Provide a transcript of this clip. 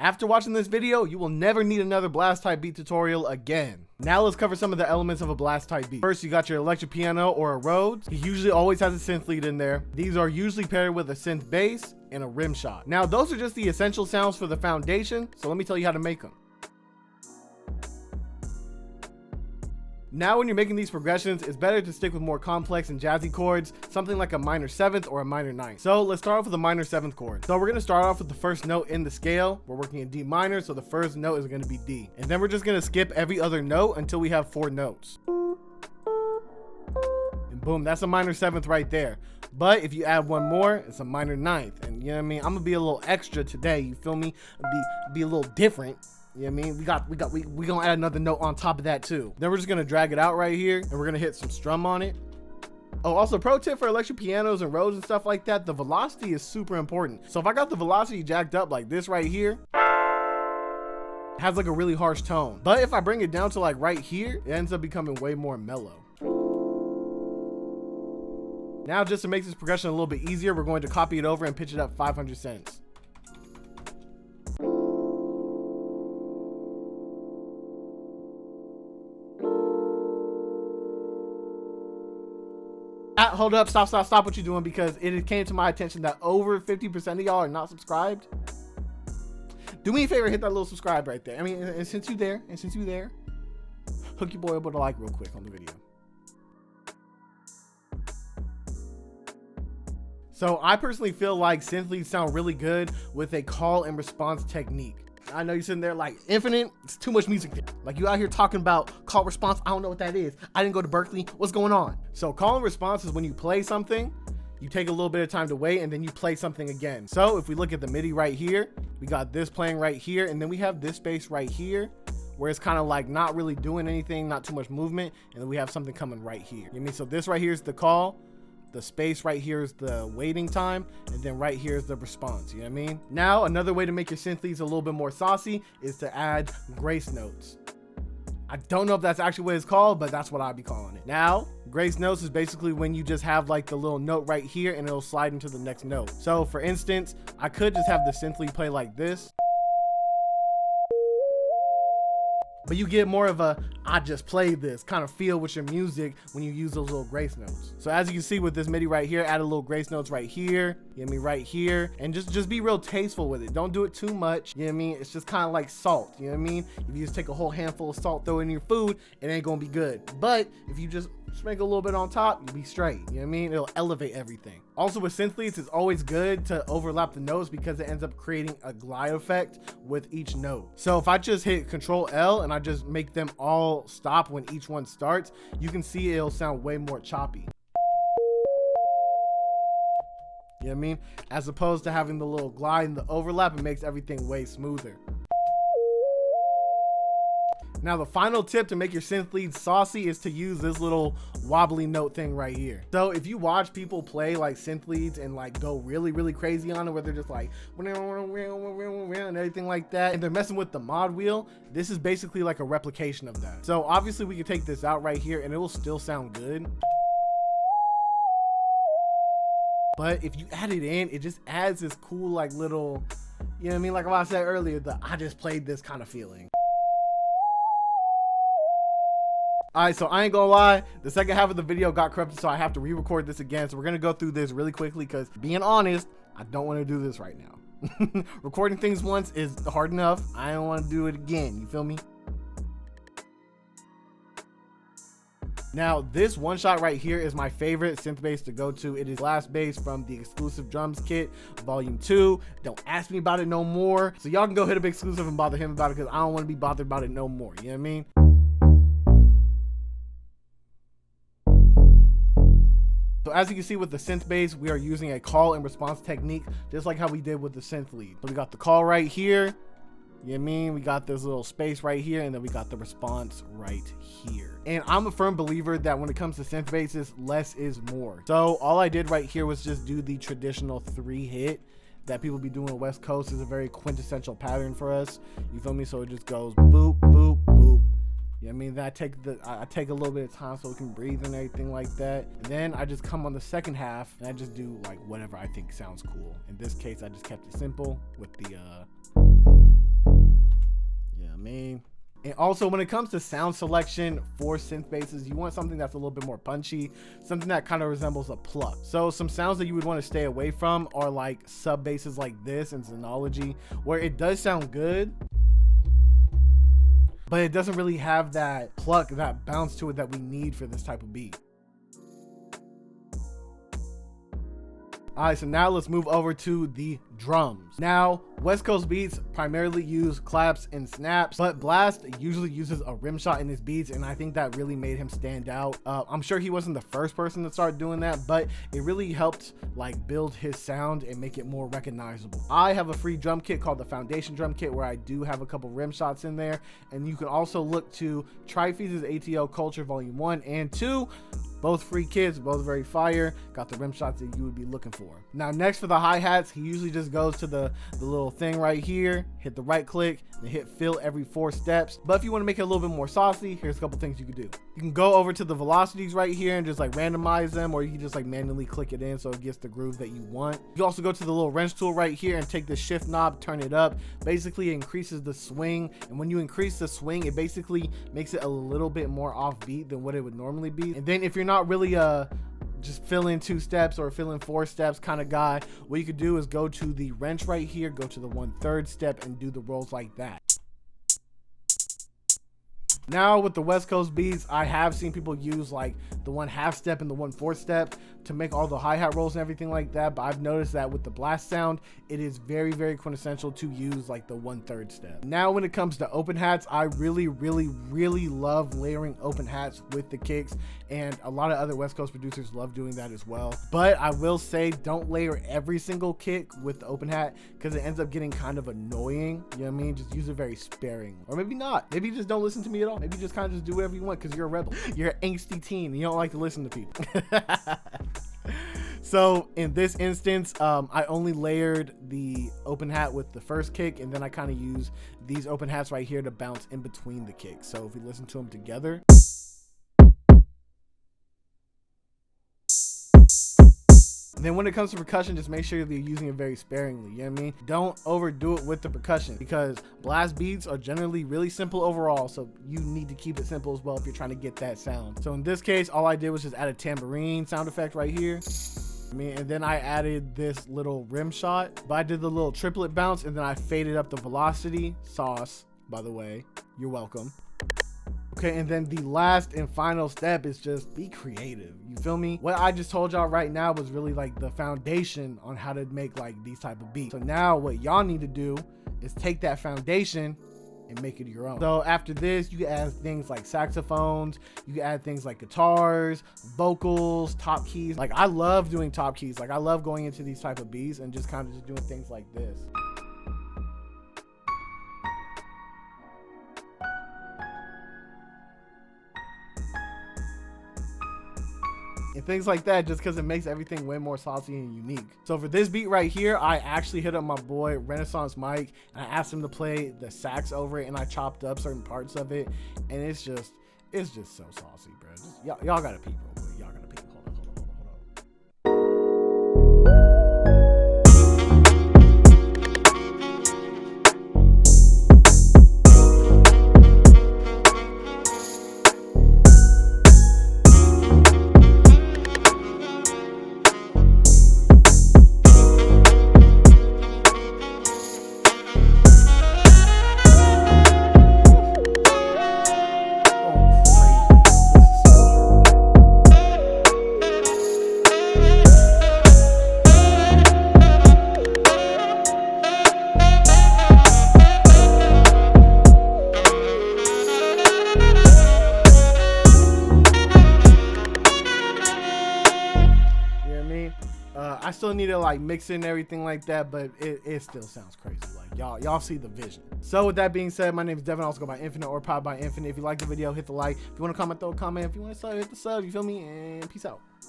After watching this video, you will never need another Blxst type beat tutorial again. Now let's cover some of the elements of a Blxst type beat. First, you got your electric piano or a Rhodes. He usually always has a synth lead in there. These are usually paired with a synth bass and a rim shot. Now those are just the essential sounds for the foundation, so let me tell you how to make them. Now when you're making these progressions, it's better to stick with more complex and jazzy chords, something like a minor 7th or a minor 9th. So let's start off with a minor 7th chord. So we're going to start off with the first note in the scale. We're working in D minor, so the first note is going to be D. And then we're just going to skip every other note until we have 4 notes. And boom, that's a minor 7th right there. But if you add one more, it's a minor 9th. And you know what I mean? I'm going to be a little extra today, you feel me? Be a little different. You know what I mean? We gonna add another note on top of that too. Then we're just gonna drag it out right here and we're gonna hit some strum on it. Oh, also pro tip for electric pianos and Rhodes and stuff like that, the velocity is super important. So if I got the velocity jacked up like this right here, it has like a really harsh tone. But if I bring it down to like right here, it ends up becoming way more mellow. Now just to make this progression a little bit easier, we're going to copy it over and pitch it up 500 cents. Hold up, stop what you're doing, because it came to my attention that over 50% of y'all are not subscribed. Do me a favor, hit that little subscribe right there. I mean, and since you're there, hook your boy up with a like real quick on the video. So I personally feel like synth leads sound really good with a call and response technique. I know you're sitting there like, Infinite, it's too much music there. Like, you out here talking about call response. I don't know what that is. I didn't go to Berkeley. What's going on? So call and response is when you play something, you take a little bit of time to wait, and then you play something again. So if we look at the MIDI right here, we got this playing right here, and then we have this space right here where it's kind of like not really doing anything, not too much movement, and then we have something coming right here. You know what I mean? So this right here is the call. The space right here is the waiting time, and then right here is the response. You know what I mean? Now, another way to make your synth leads a little bit more saucy is to add grace notes. I don't know if that's actually what it's called, but that's what I'd be calling it. Now, grace notes is basically when you just have like the little note right here and it'll slide into the next note. So for instance, I could just have the synth lead play like this, but you get more of a I just played this kind of feel with your music when you use those little grace notes. So as you can see with this MIDI right here, add a little grace notes right here, you know what I mean, right here, and just be real tasteful with it. Don't do it too much, you know what I mean? It's just kind of like salt, you know what I mean? If you just take a whole handful of salt, throw it in your food, it ain't gonna be good. But if you just sprinkle a little bit on top, you'll be straight, you know what I mean? It'll elevate everything. Also with synth leads, it's always good to overlap the notes because it ends up creating a glide effect with each note. So if I just hit Control L and I just make them all stop when each one starts, you can see it'll sound way more choppy. You know what I mean? As opposed to having the little glide and the overlap, it makes everything way smoother. Now the final tip to make your synth lead saucy is to use this little wobbly note thing right here. So if you watch people play like synth leads and like go really crazy on it, where they're just like and everything like that, and they're messing with the mod wheel, this is basically like a replication of that. So obviously we can take this out right here and it will still sound good. But if you add it in, it just adds this cool like little, you know what I mean? Like what I said earlier, the I just played this kind of feeling. All right, so I ain't gonna lie, the second half of the video got corrupted, so I have to re-record this again. So we're gonna go through this really quickly because, being honest, I don't want to do this right now. Recording things once is hard enough. I don't want to do it again. You feel me? Now, this one shot right here is my favorite synth bass to go to. It is Blxst bass from the exclusive drums kit, volume 2. Don't ask me about it no more. So y'all can go hit up exclusive and bother him about it because I don't want to be bothered about it no more. You know what I mean? So as you can see with the synth bass, we are using a call and response technique, just like how we did with the synth lead. So we got the call right here, you know what I mean? We got this little space right here, and then we got the response right here. And I'm a firm believer that when it comes to synth basses, less is more. So all I did right here was just do the traditional 3-hit that people be doing on West Coast. Is a very quintessential pattern for us. You feel me? So it just goes boop, boop, boop. You know what I mean? Then I take a little bit of time so it can breathe and everything like that. And then I just come on the second half and I just do like whatever I think sounds cool. In this case, I just kept it simple with the also, when it comes to sound selection for synth basses, you want something that's a little bit more punchy, something that kind of resembles a pluck. So some sounds that you would want to stay away from are like sub basses like this in Synology, where it does sound good, but it doesn't really have that pluck, that bounce to it that we need for this type of beat. All right, so now let's move over to the drums. Now, West Coast beats primarily use claps and snaps, but Blxst usually uses a rim shot in his beats, and I think that really made him stand out. I'm sure he wasn't the first person to start doing that, but it really helped like build his sound and make it more recognizable. I have a free drum kit called the Foundation Drum Kit, where I do have a couple rim shots in there, and you can also look to Trifeez's ATL Culture Volume 1 and 2. Both free kits, both very fire. Got the rim shots that you would be looking for. Now next for the hi-hats, he usually just goes to the little thing right here, hit the right click, and hit fill every 4 steps. But if you want to make it a little bit more saucy, here's a couple things you can do. You can go over to the velocities right here and just like randomize them, or you can just like manually click it in so it gets the groove that you want. You also go to the little wrench tool right here and take the shift knob, turn it up. Basically it increases the swing, and when you increase the swing, it basically makes it a little bit more offbeat than what it would normally be. And then if you're not really just fill in 2 steps or fill in 4 steps kind of guy, what you could do is go to the wrench right here, go to the 1/3 step, and do the rolls like that. Now with the West Coast beats, I have seen people use like the 1/2 step and the 1/4 step to make all the hi-hat rolls and everything like that, but I've noticed that with the Blxst sound, it is very, very quintessential to use like the 1/3 step. Now when it comes to open hats, I really love layering open hats with the kicks, and a lot of other West Coast producers love doing that as well. But I will say, don't layer every single kick with the open hat, because it ends up getting kind of annoying. You know what I mean? Just use it very sparingly. Or maybe not. Maybe you just don't listen to me at all. Maybe you just kind of just do whatever you want because you're a rebel. You're an angsty teen and you don't like to listen to people. So in this instance, I only layered the open hat with the first kick, and then I kind of use these open hats right here to bounce in between the kicks. So if we listen to them together. And then when it comes to percussion, just make sure that you're using it very sparingly. You know what I mean? Don't overdo it with the percussion, because Blxst beats are generally really simple overall. So you need to keep it simple as well if you're trying to get that sound. So in this case, all I did was just add a tambourine sound effect right here. And then I added this little rim shot, but I did the little triplet bounce, and then I faded up the velocity. Sauce, by the way, you're welcome. Okay, and then the last and final step is just be creative. You feel me? What I just told y'all right now was really like the foundation on how to make like these type of beats. So now what y'all need to do is take that foundation and make it your own. So after this, you can add things like saxophones, you can add things like guitars, vocals, top keys. Like I love doing top keys. Like I love going into these type of beats and just kind of just doing things like this. And things like that, just because it makes everything way more saucy and unique. So for this beat right here, I actually hit up my boy Renaissance Mike, and I asked him to play the sax over it, and I chopped up certain parts of it, and it's just so saucy, bro. Just, y'all gotta peep real quick. Y'all gotta peep. Hold on. I still need to like mix in everything like that, but it still sounds crazy. Like y'all see the vision. So with that being said, my name is Devin. I also go by Infinite or Powered by Infinite. If you like the video, hit the like. If you want to comment, throw a comment. If you want to sub, hit the sub. You feel me? And peace out.